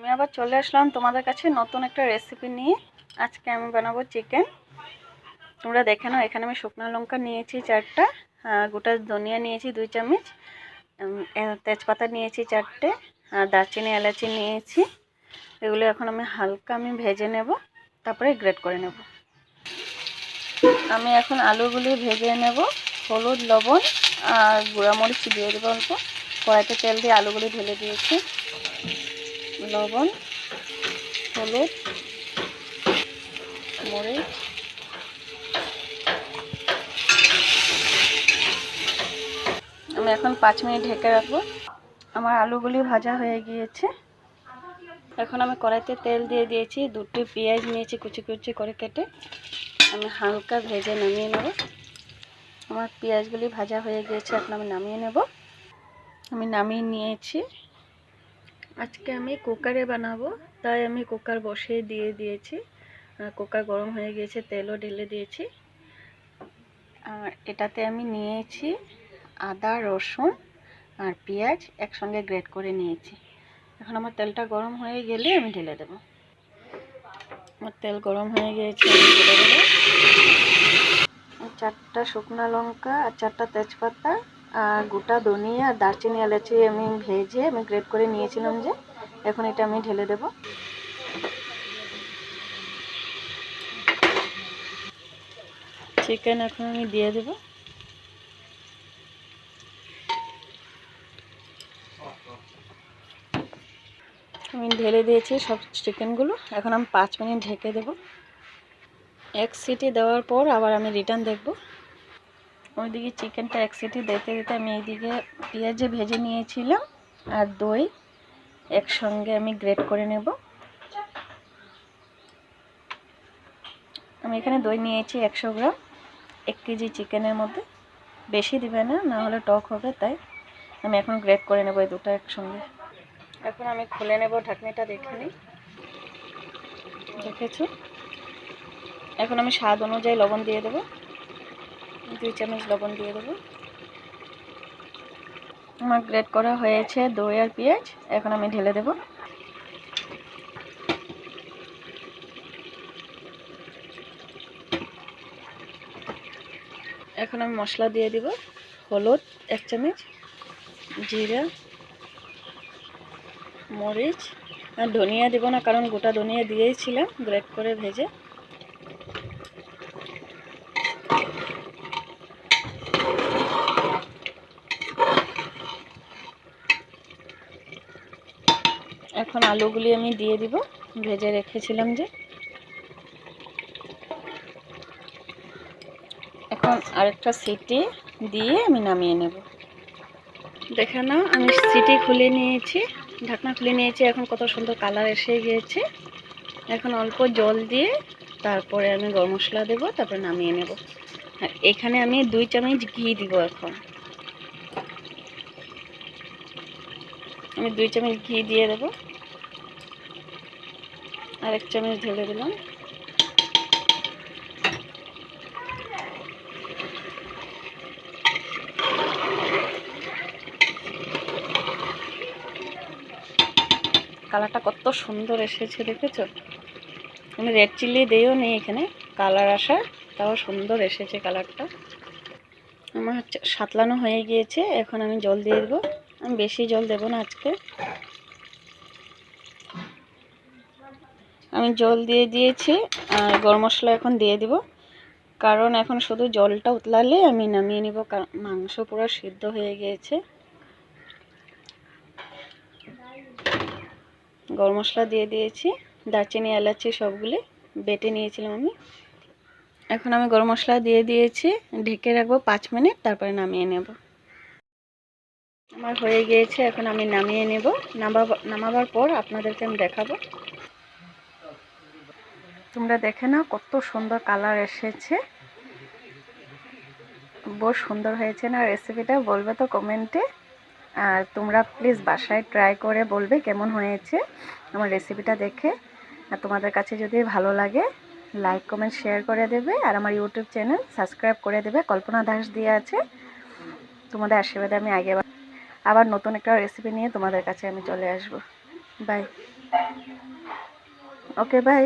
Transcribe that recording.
আমি আবার চলে আসলাম তোমাদের কাছে নতুন একটা রেসিপি নিয়ে। আজকে আমি বানাবো চিকেন। তোমরা দেখে নাও, এখানে আমি শুকনো লঙ্কা নিয়েছি 4টা, গোটা ধনিয়া নিয়েছি 2 চামচ, তেজপাতা নিয়েছি 4টে, আর দারচিনি এলাচি নিয়েছি। এগুলো এখন আমি হালকা ভেজে নেব, তারপরে গ্রেট করে নেব। আমি এখন আলুগুলি ভেজে নেব। হলুদ, লবণ আর গুঁড়া মরিচ দিয়ে দেবো অল্প। কড়াইতে তেল দিয়ে আলুগুলি ঢেলে দিয়েছি। লবণ, হলুদ, মরিচ, আমি এখন 5 মিনিট ঢেকে রাখবো। আমার আলুগুলি ভাজা হয়ে গিয়েছে। এখন আমি কড়াইতে তেল দিয়ে দিয়েছি। 2টি পেঁয়াজ নিয়েছি কুচি কুচি করে কেটে, আমি হালকা ভেজে নামিয়ে নেব। আমার পেঁয়াজগুলি ভাজা হয়ে গিয়েছে, এখন আমি নামিয়ে নেব। আমি নামিয়ে নিয়েছি। আজকে আমি কুকারে বানাবো, তাই আমি কুকার বসিয়ে দিয়েছি। কুকার গরম হয়ে গিয়েছে, তেলও ঢেলে দিয়েছি। আর এটাতে আমি নিয়েছি আদা, রসুন আর পেঁয়াজ একসঙ্গে গ্রেট করে নিয়েছি। এখন আমার তেলটা গরম হয়ে গেলে আমি ঢেলে দেব। আমার তেল গরম হয়ে গিয়েছে, আমি ঢেলে দেবো। 4টা শুকনো লঙ্কা আর 4টা তেজপাতা আর গোটা ধনিয়া আর দারচিনি এলাচি আমি ভেজে গ্রেট করে নিয়েছিলাম যে, এখন এটা আমি ঢেলে দেব। চিকেন এখন আমি দিয়ে দেব। আমি ঢেলে দিয়েছি সব চিকেনগুলো। এখন আমি 5 মিনিট ঢেকে দেব। 1 সিটি দেওয়ার পর আবার আমি রিটার্ন দেখব। ওইদিকে চিকেনটা 1 সিটি দিতে দিতে আমি এইদিকে পেঁয়াজে ভেজে নিয়েছিলাম আর দই একসঙ্গে আমি গ্রেট করে নেব। আমি এখানে দই নিয়েছি 100 গ্রাম, 1 কেজি চিকেনের মধ্যে। বেশি দিবে না, না হলে টক হবে, তাই আমি এখন গ্রেট করে নেব এই দুটো একসঙ্গে। এখন আমি খুলে নেব, ঢাকনিটা দেখে নিই। দেখেছো? এখন আমি স্বাদ অনুযায়ী লবণ দিয়ে দেব। 2 চামচ লবণ দিয়ে দেব। আমার গ্রেট করা হয়েছে দই আর পেঁয়াজ, এখন আমি ঢেলে দেব। এখন আমি মশলা দিয়ে দিব। হলুদ 1 চামচ, জিরা, মরিচ আর ধনিয়া দেব না, কারণ গোটা ধনিয়া দিয়েছিলাম গ্রেট করে ভেজে। এখন আলুগুলি আমি দিয়ে দিব, ভেজে রেখেছিলাম যে। এখন আরেকটা সিটি দিয়ে আমি নামিয়ে নেব। দেখে নাও, আমি সিটি খুলে নিয়েছি, ঢাকনা খুলে নিয়েছি। এখন কত সুন্দর কালার এসে গিয়েছে। এখন অল্প জল দিয়ে তারপরে আমি গরম মশলা দেবো, তারপরে নামিয়ে নেব। আর এখানে আমি 2 চামচ ঘি দিব। এখন আমি 2 চামচ ঘি দিয়ে দেবো, আর 1 চামচ ঢেলে দিলাম। কালারটা কত সুন্দর এসেছে, দেখেছো? আমি রেড চিলি দিয়েও নেই এখানে কালার আসার, তাও সুন্দর এসেছে কালারটা। আমার সাতলানো হয়ে গিয়েছে, এখন আমি জল দিয়ে দেবো। আমি বেশি জল দেব না আজকে। আমি জল দিয়ে দিয়েছি আর গরম মশলা এখন দিয়ে দিব, কারণ এখন শুধু জলটা উতলালে আমি নামিয়ে নিব, কারণ মাংস পুরো সিদ্ধ হয়ে গিয়েছে। গরম মশলা দিয়ে দিয়েছি, দারচিনি এলাচি সবগুলি বেটে নিয়েছিলাম আমি। এখন আমি গরম মশলা দিয়ে দিয়েছি, ঢেকে রাখবো 5 মিনিট, তারপরে নামিয়ে নেব। আমার হয়ে গিয়েছে, এখন আমি নামিয়ে নেব। নামাবার পর আপনাদেরকে আমি দেখাবো। তোমরা দেখে নাও কত সুন্দর কালার এসেছে, বহু সুন্দর হয়েছে না রেসিপিটা? বলবে তো কমেন্টে। আর তোমরা প্লিজ বাসায় ট্রাই করে বলবে কেমন হয়েছে আমার রেসিপিটা দেখে। আর তোমাদের কাছে যদি ভালো লাগে লাইক কমেন্ট শেয়ার করে দেবে, আর আমার ইউটিউব চ্যানেল সাবস্ক্রাইব করে দেবে। কল্পনা দাস দিয়ে আছে। তোমাদের আশীর্বাদে আমি আবার নতুন একটা রেসিপি নিয়ে তোমাদের কাছে আমি চলে আসব। বাই। Okay bye.